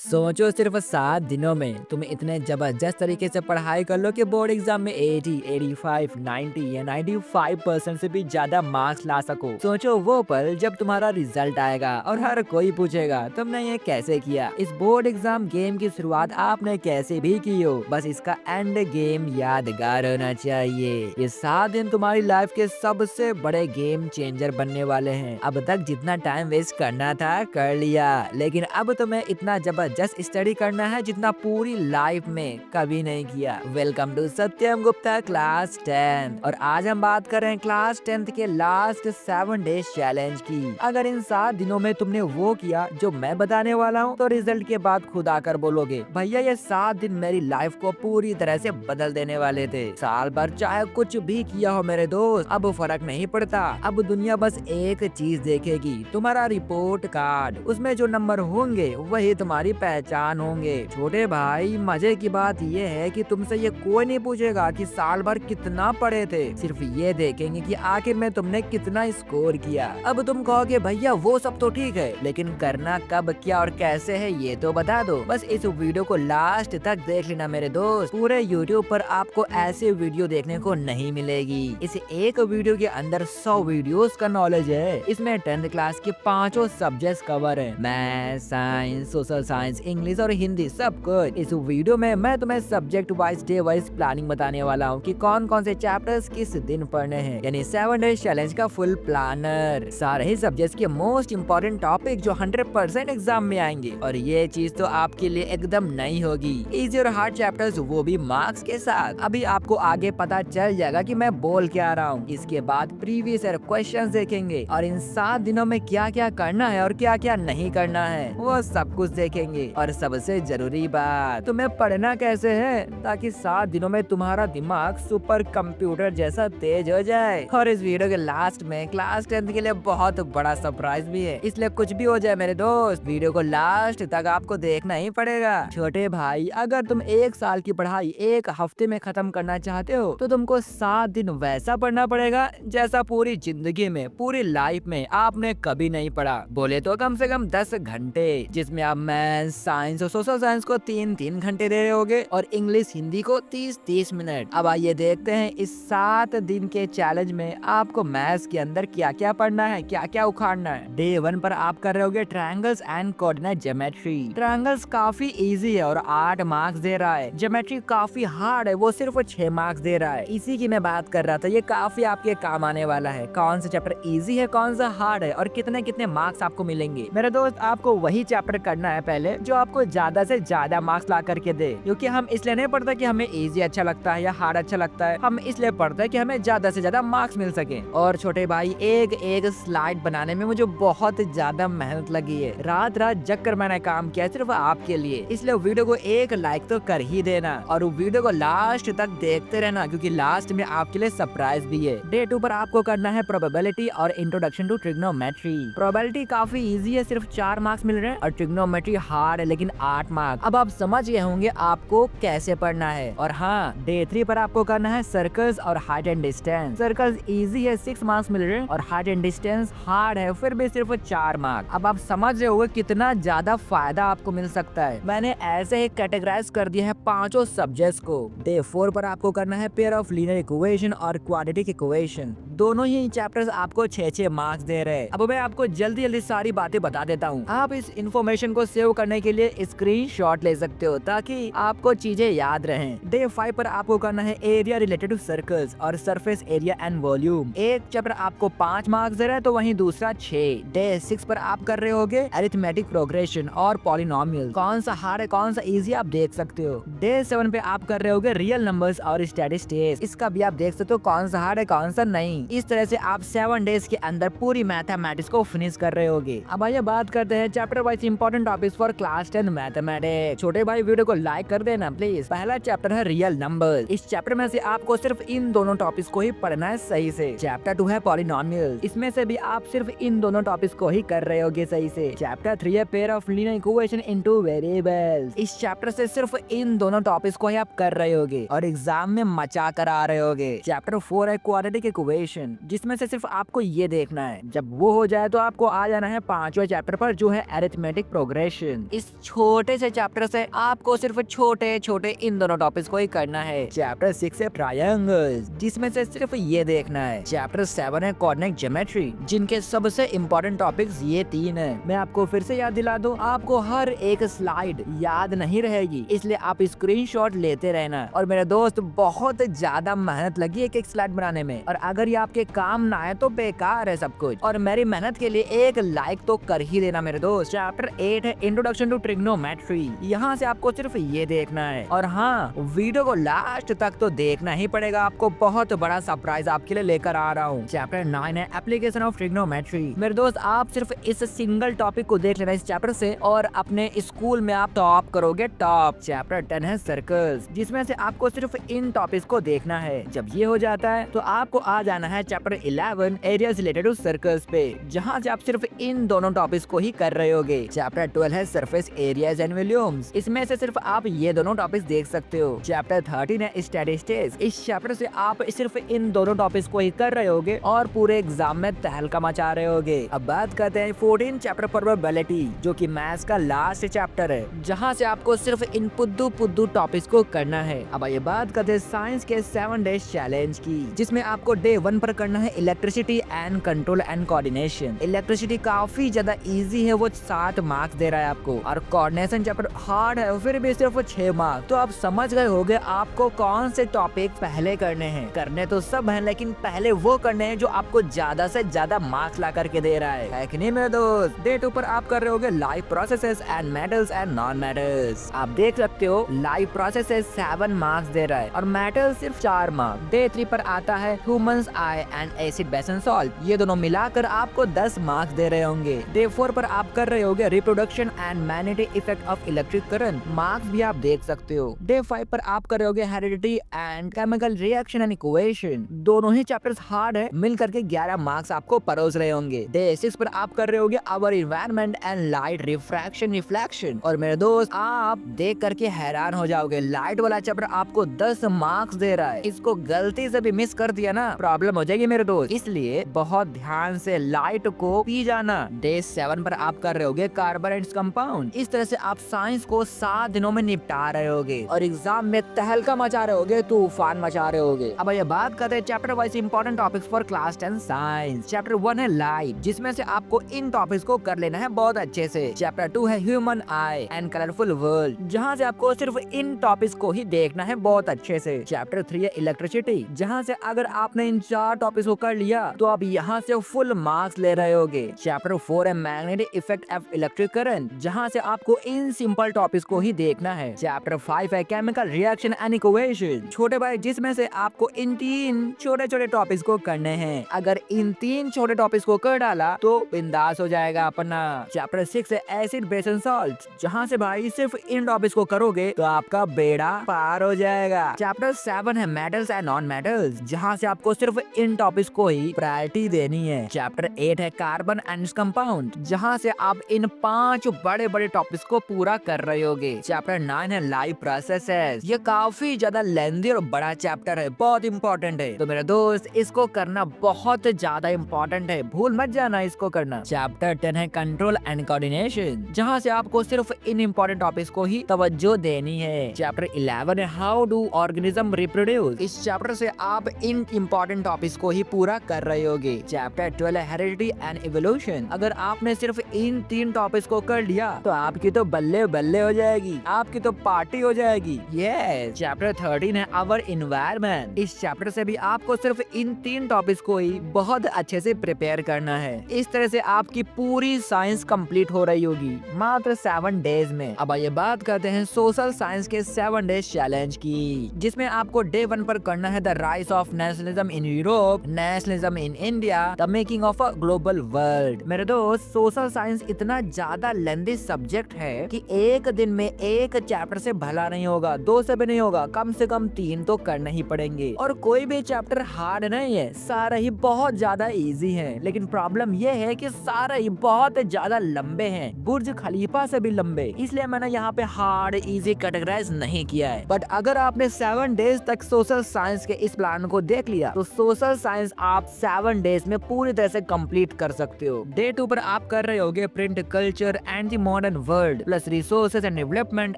सोचो सिर्फ 7 दिनों में तुम इतने जबरदस्त तरीके से पढ़ाई कर लो कि बोर्ड एग्जाम में 80, 85, 90 या 95% से भी ज्यादा मार्क्स ला सको। सोचो वो पल जब तुम्हारा रिजल्ट आएगा और हर कोई पूछेगा तुमने ये कैसे किया। इस बोर्ड एग्जाम गेम की शुरुआत आपने कैसे भी की हो, बस इसका एंड गेम यादगार होना चाहिए। ये 7 दिन तुम्हारी लाइफ के सबसे बड़े गेम चेंजर बनने वाले हैं। अब तक जितना टाइम वेस्ट करना था कर लिया, लेकिन अब तुम्हें इतना जबरदस्त स्टडी करना है जितना पूरी लाइफ में कभी नहीं किया। Welcome to Satyam Gupta class 10 और आज हम बात कर रहे हैं क्लास 10 के लास्ट 7 डेज चैलेंज की। अगर इन 7 दिनों में तुमने वो किया जो मैं बताने वाला हूँ तो रिजल्ट के बाद खुद आकर बोलोगे भैया ये 7 दिन मेरी लाइफ को पूरी तरह से बदल देने वाले थे। साल भर चाहे कुछ भी किया हो मेरे दोस्त, अब फर्क नहीं पड़ता। अब दुनिया बस एक चीज देखेगी, तुम्हारा रिपोर्ट कार्ड। उसमें जो नंबर होंगे वही तुम्हारी पहचान होंगे। छोटे भाई मजे की बात ये है कि तुमसे ये कोई नहीं पूछेगा कि साल भर कितना पढ़े थे, सिर्फ ये देखेंगे कि आखिर में तुमने कितना स्कोर किया। अब तुम कहोगे भैया वो सब तो ठीक है, लेकिन करना कब क्या और कैसे है ये तो बता दो। बस इस वीडियो को लास्ट तक देख लेना मेरे दोस्त। पूरे YouTube पर आपको ऐसे वीडियो देखने को नहीं मिलेगी। इस एक वीडियो के अंदर 100 वीडियोस का नॉलेज है। इसमें 10th क्लास के पांचों सब्जेक्ट्स कवर है, math, science, social science, English और हिंदी, सब कुछ। इस वीडियो में मैं तुम्हें subject wise day wise planning बताने वाला हूँ कि कौन कौन से चैप्टर्स किस दिन पढ़ने हैं, यानी 7 डेज चैलेंज का फुल प्लानर। सारे ही सब्जेक्ट्स के मोस्ट इम्पोर्टेंट टॉपिक जो 100% एग्जाम में आएंगे, और ये चीज तो आपके लिए एकदम नई होगी। इजी और हार्ड चैप्टर्स वो भी मार्क्स के साथ। अभी आपको आगे पता चल जाएगा कि मैं बोल क्या रहा हूँ। इसके बाद प्रीवियस ईयर क्वेश्चंस देखेंगे और इन 7 दिनों में क्या क्या करना है और क्या क्या नहीं करना है वो सब कुछ देखेंगे। और सबसे जरूरी बात, तुम्हें पढ़ना कैसे है ताकि 7 दिनों में तुम्हारा दिमाग सुपर कंप्यूटर जैसा तेज हो जाए। और इस वीडियो के लास्ट में क्लास 10 के लिए बहुत बड़ा सरप्राइज भी है, इसलिए कुछ भी हो जाए मेरे दोस्त वीडियो को लास्ट तक आपको देखना ही पड़ेगा। छोटे भाई अगर तुम 1 साल की पढ़ाई 1 हफ्ते में खत्म करना चाहते हो तो तुमको 7 दिन वैसा पढ़ना पड़ेगा जैसा पूरी जिंदगी में, पूरी लाइफ में आपने कभी नहीं पढ़ा। बोले तो कम से कम 10 घंटे, जिसमें आप मैथ, साइंस और सोशल साइंस को 3-3 घंटे दे रहे होगे और इंग्लिश हिंदी को 30-30 मिनट। अब आइए देखते हैं इस 7 दिन के चैलेंज में आपको मैथ्स के अंदर क्या क्या पढ़ना है, क्या क्या उखाड़ना है। डे 1 पर आप कर रहे होगे triangles and coordinate geometry. Triangles काफी इजी है और 8 मार्क्स दे रहा है। ज्योमेट्री काफी हार्ड है, वो सिर्फ 6 मार्क्स दे रहा है। इसी की मैं बात कर रहा था, ये काफी आपके काम आने वाला है। कौन सा चैप्टर इजी है, कौन सा हार्ड है और कितने कितने मार्क्स आपको मिलेंगे। मेरे दोस्त आपको वही चैप्टर करना है पहले जो आपको ज्यादा से ज्यादा मार्क्स ला करके दे, क्योंकि हम इसलिए नहीं पढ़ते कि हमें इजी अच्छा लगता है या हार्ड अच्छा लगता है, हम इसलिए पढ़ते हैं कि हमें ज्यादा से ज्यादा मार्क्स मिल सके। और छोटे भाई एक एक स्लाइड बनाने में मुझे बहुत ज्यादा मेहनत लगी है, रात रात जग कर मैंने काम किया सिर्फ आपके लिए, इसलिए वीडियो को एक लाइक तो कर ही देना और वीडियो को लास्ट तक देखते रहना, क्योंकि लास्ट में आपके लिए सरप्राइज भी है। डे 2 पर आपको करना है प्रोबेबिलिटी और इंट्रोडक्शन टू ट्रिग्नोमेट्री। प्रोबेबिलिटी काफी इजी है, सिर्फ 4 मार्क्स मिल रहे हैं, और ट्रिग्नोमेट्री हार्ड है लेकिन 8 मार्क्स। अब आप समझ गए होंगे आपको कैसे पढ़ना है। और हाँ, डे 3 पर आपको करना है सर्कल्स और height and distance. Circles easy है, 6 मार्क्स मिल रहे हैं, और हाइट एंड डिस्टेंस हार्ड है, फिर भी सिर्फ 4 मार्क्स। अब आप समझ रहे होंगे कितना ज्यादा फायदा आपको मिल सकता है। मैंने ऐसे ही कैटेगराइज कर दिया है पांचों सब्जेक्ट्स को। डे 4 पर आपको करना है पेयर ऑफ लीनियर इक्वेशन और क्वाड्रेटिक इक्वेशन। दोनों ही चैप्टर्स आपको 6-6 मार्क्स दे रहे हैं। अब मैं आपको जल्दी जल्दी सारी बातें बता देता हूँ। आप इस इन्फॉर्मेशन को सेव करने के लिए स्क्रीनशॉट ले सकते हो ताकि आपको चीजें याद रहें। डे 5 पर आपको करना है एरिया रिलेटेड टू सर्कल्स और सरफेस एरिया एंड वॉल्यूम। एक चैप्टर आपको 5 मार्क्स दे रहा है तो वहीं दूसरा 6। डे 6 पर आप कर रहे होगे अरिथमेटिक प्रोग्रेशन और पॉलिनोमियल। कौन सा हार्ड है कौन सा इजी आप देख सकते हो। डे 7 पे आप कर रहे होगे रियल नंबर्स और स्टैटिस्टिक्स। इसका भी आप देख सकते हो कौन सा हार्ड है कौन सा नहीं। इस तरह से आप 7 डेज के अंदर पूरी मैथमेटिक्स को फिनिश कर रहे होगे। अब आइए बात करते हैं chapter wise important topics for class 10 mathematics. छोटे भाई वीडियो को लाइक कर देना प्लीज। पहला चैप्टर है रियल नंबर। इस चैप्टर में से आपको सिर्फ इन दोनों टॉपिक्स को ही पढ़ना है सही से। चैप्टर 2 है पॉलिनोमियल। इसमें से भी आप सिर्फ इन दोनों टॉपिक्स को ही कर रहे होगे सही से। चैप्टर 3 है pair of linear equation into variables. इस चैप्टर से सिर्फ इन दोनों टॉपिक्स को ही आप कर रहे होगे और एग्जाम में मचा कर आ रहे होगे। चैप्टर 4 है क्वाड्रेटिक इक्वेशन। इंट्रोडक्शन, जिसमें से सिर्फ आपको ये देखना है। जब वो हो जाए तो आपको आ जाना है 5वें चैप्टर पर, जो है अरिथमेटिक प्रोग्रेशन। इस छोटे से चैप्टर से आपको सिर्फ छोटे छोटे इन दोनों टॉपिक्स को ही करना है। चैप्टर 6 है ट्रायंगल्स, जिसमें से सिर्फ ये देखना है। चैप्टर 7 है कोऑर्डिनेट ज्योमेट्री, जिनके सबसे इम्पोर्टेंट टॉपिक्स ये 3 है। मैं आपको फिर से याद दिला दूं, आपको हर एक स्लाइड याद नहीं रहेगी, इसलिए आप स्क्रीनशॉट लेते रहना। और मेरे दोस्त, बहुत ज्यादा मेहनत लगी एक स्लाइड बनाने में, और अगर ये आपके काम ना आए तो बेकार है सब कुछ। और मेरी मेहनत के लिए एक लाइक तो कर ही देना मेरे दोस्त। चैप्टर 8 है इंट्रोडक्शन टू ट्रिग्नोमेट्री। यहाँ से आपको सिर्फ ये देखना है। और हाँ, वीडियो को लास्ट तक तो देखना ही पड़ेगा, आपको बहुत बड़ा सरप्राइज आपके लिए लेकर आ रहा हूँ। चैप्टर 9 है एप्लीकेशन ऑफ ट्रिग्नोमेट्री। मेरे दोस्त, आप सिर्फ इस सिंगल टॉपिक को देख लेना इस चैप्टर से, और अपने स्कूल में आप टॉप करोगे, टॉप। चैप्टर 10 है सर्कल्स, जिसमें से आपको सिर्फ इन टॉपिक्स को देखना है। जब ये हो जाता है तो आपको आ जाना है chapter 11 areas related to circles पे, जहाँ से आप सिर्फ इन दोनों टॉपिक्स को ही कर रहे होगे। चैप्टर 12 है सरफेस एरियाज एंड वॉल्यूम्स, इसमें से सिर्फ आप ये दोनों टॉपिक्स देख सकते हो। चैप्टर 13 है स्टैटिस्टिक्स, इस चैप्टर से आप सिर्फ इन दोनों टॉपिक्स को ही कर रहे होगे और पूरे एग्जाम में तहलका मचा रहे होगे। अब बात करते हैं 14 चैप्टर प्रोबेबिलिटी, जो कि मैथ्स का लास्ट चैप्टर है, जहाँ से आपको सिर्फ इन पुद्दू टॉपिक्स को करना है। अब ये बात करते हैं साइंस के 7 डेज चैलेंज की, जिसमें आपको डे 1 पर करना है electricity and control and coordination. Electricity काफी ज्यादा इजी है, वो 7 मार्क्स दे रहा है आपको, और कोऑर्डिनेशन चैप्टर हार्ड है, फिर भी सिर्फ 6 मार्क्स। तो आप समझ गए होंगे आपको कौन से टॉपिक पहले करने हैं। करने तो सब हैं, लेकिन पहले वो करने हैं जो आपको ज्यादा से ज्यादा मार्क्स ला करके दे रहा है कि नहीं मेरे दोस्त। डे 2 पर आप कर रहे होगे live processes and metals and non metals. आप देख सकते हो लाइव प्रोसेसेस 7 मार्क्स दे रहा है और मेटल सिर्फ 4 मार्क्स। डे 3 पर आता है humans I and acid base and salt, ये दोनों मिलाकर आपको 10 मार्क्स दे रहे होंगे। डे 4 पर आप कर रहे होगे reproduction and magnetic effect of electric current, marks भी आप देख सकते हो। डे 5 पर आप कर रहे होगे heredity and chemical reaction and equation, दोनों ही चैप्टर्स हार्ड है, मिल करके 11 मार्क्स आपको परोस रहे होंगे। डे 6 पर आप कर रहे होगे our environment and light refraction reflection, और मेरे दोस्त आप देख करके हैरान हो जाओगे, लाइट वाला चैप्टर आपको 10 मार्क्स दे रहा है। इसको गलती से भी मिस कर दिया ना, प्रॉब्लम हो जाएगी मेरे दोस्त, इसलिए बहुत ध्यान से लाइट को पी जाना। डे 7 पर आप कर रहे होगे कार्बन एंड कंपाउंड। इस तरह से आप साइंस को 7 दिनों में निपटा रहे होगे और एग्जाम में तहलका मचा रहे होगे, तूफान मचा रहे होगे। अब ये बात करते हैं chapter wise important topics for class 10 science. Chapter 1 है लाइट, जिसमें से आपको इन टॉपिक्स को कर लेना है बहुत अच्छे से। चैप्टर 2 है human I and colourful world, जहाँ से आपको सिर्फ इन टॉपिक्स को ही देखना है बहुत अच्छे से। चैप्टर 3 है इलेक्ट्रिसिटी, जहाँ से अगर आपने इन 4 टॉपिक्स को कर लिया तो आप यहाँ से फुल मार्क्स ले रहे होगे। चैप्टर 4 है magnetic effect of electric current, जहाँ से आपको इन सिंपल टॉपिक्स को ही देखना है। चैप्टर 5 है केमिकल रिएक्शन एंड इक्वेशन, छोटे भाई, जिसमें से आपको इन 3 छोटे छोटे टॉपिक्स को करने हैं। अगर इन 3 छोटे टॉपिक्स को कर डाला तो बिंदास हो जाएगा अपना। चैप्टर 6 है एसिड बेस एंड सॉल्ट, जहाँ से भाई सिर्फ इन टॉपिक्स को करोगे तो आपका बेड़ा पार हो जाएगा। चैप्टर 7 है मेटल्स एंड नॉन मेटल्स, जहाँ से आपको सिर्फ इन टॉपिक्स को ही प्रायोरिटी देनी है। चैप्टर 8 है कार्बन एंड कंपाउंड, जहाँ से आप इन 5 बड़े बड़े टॉपिक्स को पूरा कर रहे होगे। चैप्टर 9 है लाइव प्रोसेसेस, ये काफी ज्यादा लेंथी और बड़ा चैप्टर है, बहुत इंपॉर्टेंट है, तो मेरे दोस्त इसको करना बहुत ज्यादा इंपॉर्टेंट है, भूल मत जाना इसको करना। चैप्टर 10 है कंट्रोल एंड कोऑर्डिनेशन, जहाँ से आपको सिर्फ इन इंपॉर्टेंट टॉपिक्स को ही तवज्जो देनी है। चैप्टर 11 है हाउ डू ऑर्गेनिज्म रिप्रोड्यूस, इस चैप्टर से आप इन इंपॉर्टेंट टॉपिक्स को ही पूरा कर रहे होगे। चैप्टर 12 है हेरिडिटी एंड इवोल्यूशन, अगर आपने सिर्फ इन 3 टॉपिक्स को कर लिया तो आपकी तो बल्ले बल्ले हो जाएगी, आपकी तो पार्टी हो जाएगी। यस। चैप्टर 13 है आवर इन्वायरमेंट, इस चैप्टर से भी आपको सिर्फ इन 3 टॉपिक्स को ही बहुत अच्छे से प्रिपेयर करना है। इस तरह से आपकी पूरी साइंस कंप्लीट हो रही होगी मात्र 7 डेज में। अब ये बात करते हैं सोशल साइंस के 7 डेज चैलेंज की, जिसमें आपको डे 1 पर करना है the rise of nationalism in Europe, nationalism in India, the making of a global world. मेरे दोस्त, सोशल साइंस इतना ज्यादा लेंथी सब्जेक्ट है कि एक दिन में एक चैप्टर से भला नहीं होगा, 2 से भी नहीं होगा, कम से कम 3 तो करना ही पड़ेंगे। और कोई भी चैप्टर हार्ड नहीं है, सारा ही बहुत ज्यादा इजी है, लेकिन प्रॉब्लम ये है कि सारा ही बहुत ज्यादा लंबे हैं, बुर्ज खलीफा से भी लंबे, इसलिए मैंने यहाँ पे हार्ड इजी कैटेगराइज नहीं किया है। बट अगर आपने 7 डेज तक सोशल साइंस के इस प्लान को देख लिया तो सोशल सोशल साइंस आप 7 डेज में पूरी तरह से कंप्लीट कर सकते हो। डे 2 पर आप कर रहे होगे print culture and the modern world plus resources and development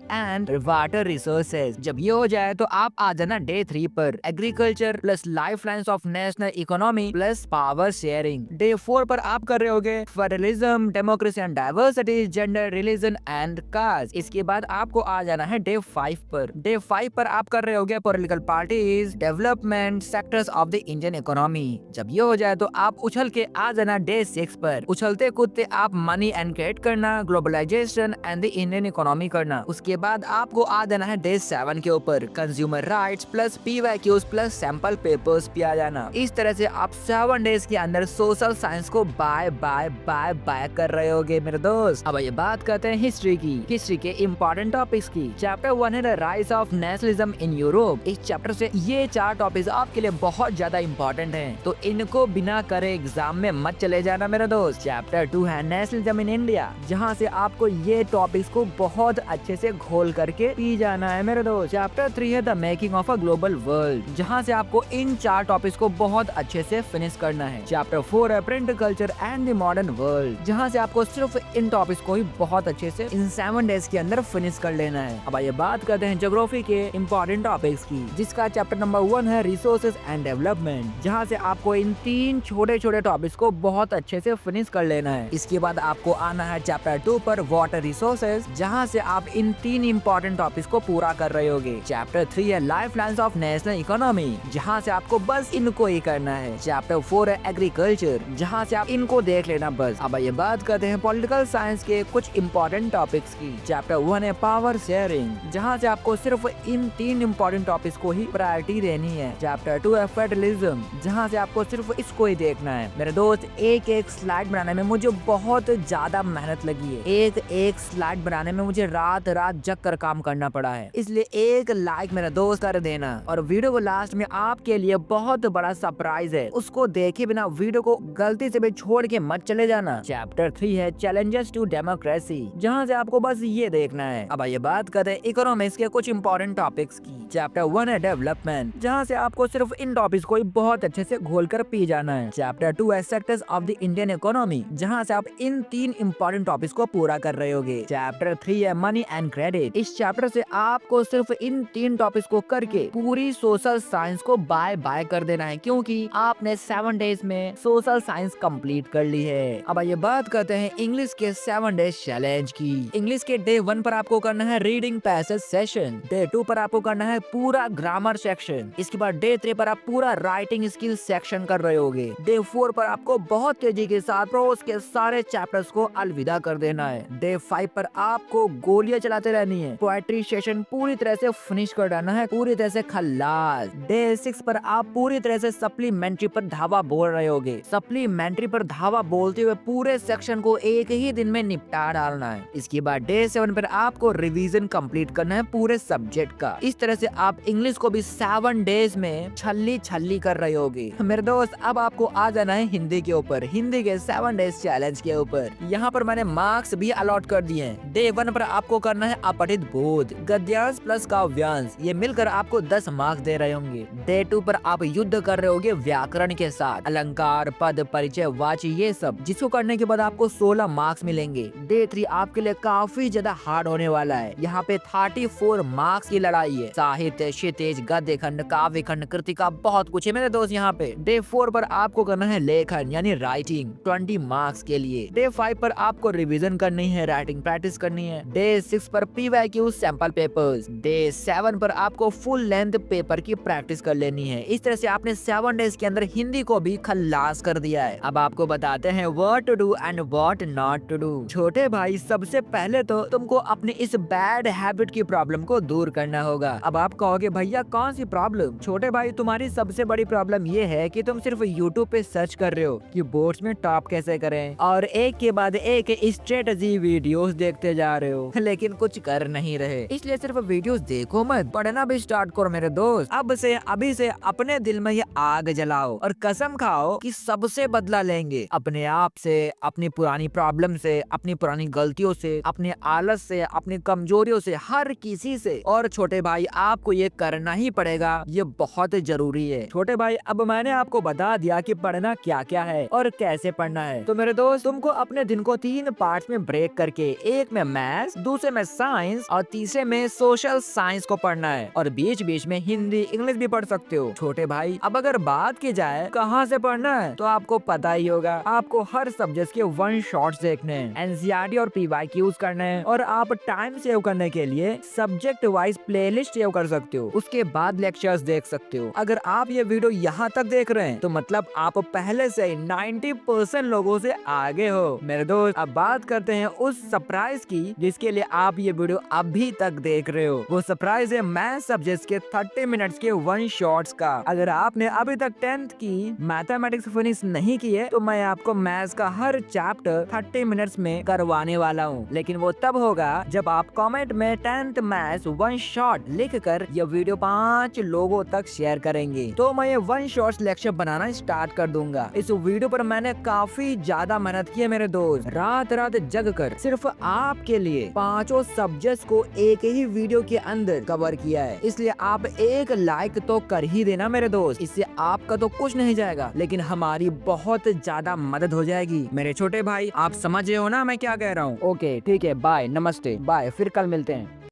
and water resources. जब ये हो जाए तो आप आ जाना डे 3 पर agriculture plus life lines of national economy plus power sharing. Day 4 पर आप कर रहे होगे federalism, democracy and diversity, gender, religion and caste. इसके बाद आपको आ जाना है डे 5 पर। डे 5 पर आप कर रहे होगे political parties, development, sectors of the Indian economy. जब ये हो जाए तो आप उछल के आ जाना डे 6 पर। उछलते कूदते आप मनी एंड क्रिएट करना, globalisation and the Indian economy करना। उसके बाद आपको आ जाना है डे 7 के ऊपर consumer rights plus PYQs plus sample papers पे आ जाना। इस तरह से आप 7 डेज के अंदर सोशल साइंस को बाय बाय बाय बाय कर रहे होगे मेरे दोस्त। अब ये बात करते हैं हिस्ट्री की, हिस्ट्री के इम्पोर्टेंट टॉपिक्स की। चैप्टर 1 है the rise of nationalism in Europe. इस चैप्टर से ये 4 टॉपिक्स आपके लिए बहुत ज्यादा इम्पोर्टेंट हैं, तो इनको बिना करे एग्जाम में मत चले जाना मेरे दोस्त। चैप्टर 2 है नेशनलिज्म इन इंडिया, जहाँ से आपको ये टॉपिक्स को बहुत अच्छे से घोल करके पी जाना है मेरे दोस्त। चैप्टर 3 है the making of a global world, जहाँ से आपको इन 4 टॉपिक्स को बहुत अच्छे से फिनिश करना है। चैप्टर 4 है print culture and the modern world, जहाँ से आपको सिर्फ इन टॉपिक्स को ही बहुत अच्छे से इन 7 डेज के अंदर फिनिश कर लेना है। अब आइए बात करते हैं ज्योग्राफी के इम्पोर्टेंट टॉपिक्स की, जिसका चैप्टर नंबर 1 है रिसोर्सेज एंड डेवलपमेंट, जहाँ से आपको इन 3 छोटे छोटे टॉपिक्स को बहुत अच्छे से फिनिश कर लेना है। इसके बाद आपको आना है चैप्टर 2 पर वाटर रिसोर्सेज, जहाँ से आप इन 3 इम्पोर्टेंट टॉपिक्स को पूरा कर रहे होगे। चैप्टर 3 है life lines of national economy, जहाँ से आपको बस इनको ही करना है। चैप्टर 4 है एग्रीकल्चर, जहाँ से आप इनको देख लेना बस। अब ये बात करते हैं पॉलिटिकल साइंस के कुछ इम्पोर्टेंट टॉपिक्स की। चैप्टर 1 है पावर शेयरिंग, जहाँ से आपको सिर्फ इन 3 इम्पोर्टेंट टॉपिक्स को ही प्रायोरिटी देनी है। चैप्टर 2 है फेडरलिज्म, जहाँ से आपको सिर्फ इसको ही देखना है। मेरे दोस्त एक एक स्लाइड बनाने में मुझे बहुत ज्यादा मेहनत लगी है, एक एक स्लाइड बनाने में मुझे रात रात जग कर काम करना पड़ा है, इसलिए एक लाइक मेरा दोस्त कर देना। और वीडियो को लास्ट में आपके लिए बहुत बड़ा सरप्राइज है, उसको देखे बिना वीडियो को गलती से भी छोड़ के मत चले जाना। चैप्टर 3 है चैलेंजेस टू डेमोक्रेसी, जहाँ से आपको बस ये देखना है। अब ये बात करते हैं इकोनॉमिक्स के कुछ इंपॉर्टेंट टॉपिक्स की। चैप्टर 1 है डेवलपमेंट, जहाँ से आपको सिर्फ इन टॉपिक्स को बहुत अच्छे से घोल कर पी जाना है। चैप्टर 2 है sectors of the Indian economy, जहाँ से आप इन 3 इम्पोर्टेंट टॉपिक्स को पूरा कर रहे होगे। चैप्टर 3 है मनी एंड क्रेडिट, इस चैप्टर से आपको सिर्फ इन 3 टॉपिक्स को करके पूरी सोशल साइंस को बाय बाय कर देना है, क्योंकि आपने 7 डेज में सोशल साइंस कंप्लीट कर ली है। अब ये बात करते हैं इंग्लिश के 7 डेज चैलेंज की। इंग्लिश के डे 1 पर आपको करना है रीडिंग पैसेज सेशन, डे 2 पर आपको करना है पूरा ग्रामर सेक्शन, इसके बाद डे 3 पर आप पूरा राइटिंग स्किल सेक्शन कर रहे होगे। डे 4 पर आपको बहुत तेजी के साथ प्रोज के सारे चैप्टर्स को अलविदा कर देना है। डे 5 पर आपको गोलियां चलाते रहनी है, पोएट्री सेशन पूरी तरह से फिनिश कर देना है, पूरी तरह से खल्लास। डे 6 पर आप पूरी तरह से सप्लीमेंट्री पर धावा बोल रहे होगे, सप्लीमेंट्री पर धावा बोलते हुए पूरे सेक्शन को एक ही दिन में निपटा डालना है। इसके बाद डे 7 पर आपको रिवीजन कंप्लीट करना है पूरे सब्जेक्ट का। इस तरह से आप इंग्लिश को भी 7 डेज में छल्ली छल्ली कर रहे होगे। मेरे दोस्त अब आपको आ जाना है हिंदी के ऊपर, हिंदी के 7 डेज चैलेंज के ऊपर। यहाँ पर मैंने मार्क्स भी अलॉट कर दिए हैं। डे 1 पर आपको करना है अपठित बोध, गद्यांश प्लस काव्यांश, ये मिलकर आपको 10 मार्क्स दे रहे होंगे। डे 2 पर आप युद्ध कर रहे होगे व्याकरण के साथ, अलंकार, पद, परिचय, वाची, ये सब, जिसको करने के बाद आपको 16 मार्क्स मिलेंगे। डे 3 आपके लिए काफी ज्यादा हार्ड होने वाला है, यहाँ पे 34 मार्क्स की लड़ाई है। साहित्य, क्षितिज, गद्य खंड, काव्य खंड, कृतिका, बहुत कुछ है मेरे दोस्त यहाँ पे। डे 4 पर आपको करना है लेखन यानी राइटिंग 20 मार्क्स के लिए। डे 5 पर आपको रिवीजन करनी है, राइटिंग प्रैक्टिस करनी है। डे 6 पर PYQ सैंपल पेपर्स। डे 7 पर आपको फुल लेंथ पेपर की प्रैक्टिस कर लेनी है। इस तरह से आपने 7 डेज के अंदर हिंदी को भी खल्लास कर दिया है। अब आपको बताते हैं what to do and what not to do. छोटे भाई सबसे पहले तो तुमको अपने इस बैड हैबिट की प्रॉब्लम को दूर करना होगा। अब आप कहोगे भैया कौन सी प्रॉब्लम? छोटे भाई तुम्हारी सबसे बड़ी प्रॉब्लम ये है कि तुम सिर्फ यूट्यूब पे सर्च कर रहे हो कि बोर्ड्स में टॉप कैसे करें, और एक के बाद एक स्ट्रेटजी वीडियोस देखते जा रहे हो, लेकिन कुछ कर नहीं रहे। इसलिए सिर्फ वीडियोस देखो मत, पढ़ना भी स्टार्ट करो मेरे दोस्त। अब से अभी से अपने दिल में ये आग जलाओ और कसम खाओ कि सबसे बदला लेंगे, अपने आप से, अपनी पुरानी प्रॉब्लम से, अपनी पुरानी गलतियों से, अपने आलस से, अपनी कमजोरियों से, हर किसी से। और छोटे भाई आपको ये करना ही पड़ेगा, ये बहुत जरूरी है। छोटे भाई भाई अब मैंने आपको बता दिया कि पढ़ना क्या क्या है और कैसे पढ़ना है। तो मेरे दोस्त तुमको अपने दिन को 3 पार्ट्स में ब्रेक करके एक में मैथ्स, दूसरे में साइंस और तीसरे में सोशल साइंस को पढ़ना है और बीच बीच में हिंदी इंग्लिश भी पढ़ सकते हो। छोटे भाई अब अगर बात की जाए कहाँ से पढ़ना है तो आपको पता ही होगा, आपको हर सब्जेक्ट के वन शॉट्स देखने हैं, एनसीईआरटी और पीवाईक्यू यूज करना है और आप टाइम सेव करने के लिए सब्जेक्ट वाइज प्लेलिस्ट सेव कर सकते हो। उसके बाद लेक्चर्स देख सकते हो। अगर आप ये वीडियो यहाँ तक देख रहे हैं तो मतलब आप पहले से 90% लोगों से आगे हो। मेरे दोस्त अब बात करते हैं उस सरप्राइज की जिसके लिए आप ये वीडियो अभी तक देख रहे हो। वो सरप्राइज है मैथ सब्जेक्ट के 30 मिनट्स के वन शॉट्स का। अगर आपने अभी तक 10th की मैथमेटिक्स फिनिश नहीं की है तो मैं आपको मैथ्स का हर चैप्टर 30 मिनट्स में करवाने वाला हूँ, लेकिन वो तब होगा जब आप कमेंट में 10th मैथ्स वन शॉट लिख कर ये वीडियो 5 लोगों तक शेयर करेंगे तो मैं ये वन शॉट लेक्चर बनाना स्टार्ट कर दूंगा। इस वीडियो पर मैंने काफी ज्यादा मेहनत की है मेरे दोस्त, रात रात जग कर सिर्फ आपके लिए 5 सब्जेक्ट्स को एक ही वीडियो के अंदर कवर किया है। इसलिए आप एक लाइक तो कर ही देना मेरे दोस्त। इससे आपका तो कुछ नहीं जाएगा लेकिन हमारी बहुत ज्यादा मदद हो जाएगी। मेरे छोटे भाई आप समझ रहे हो ना मैं क्या कह रहा हूँ? ओके ठीक है, बाय, नमस्ते, बाय, फिर कल मिलते हैं।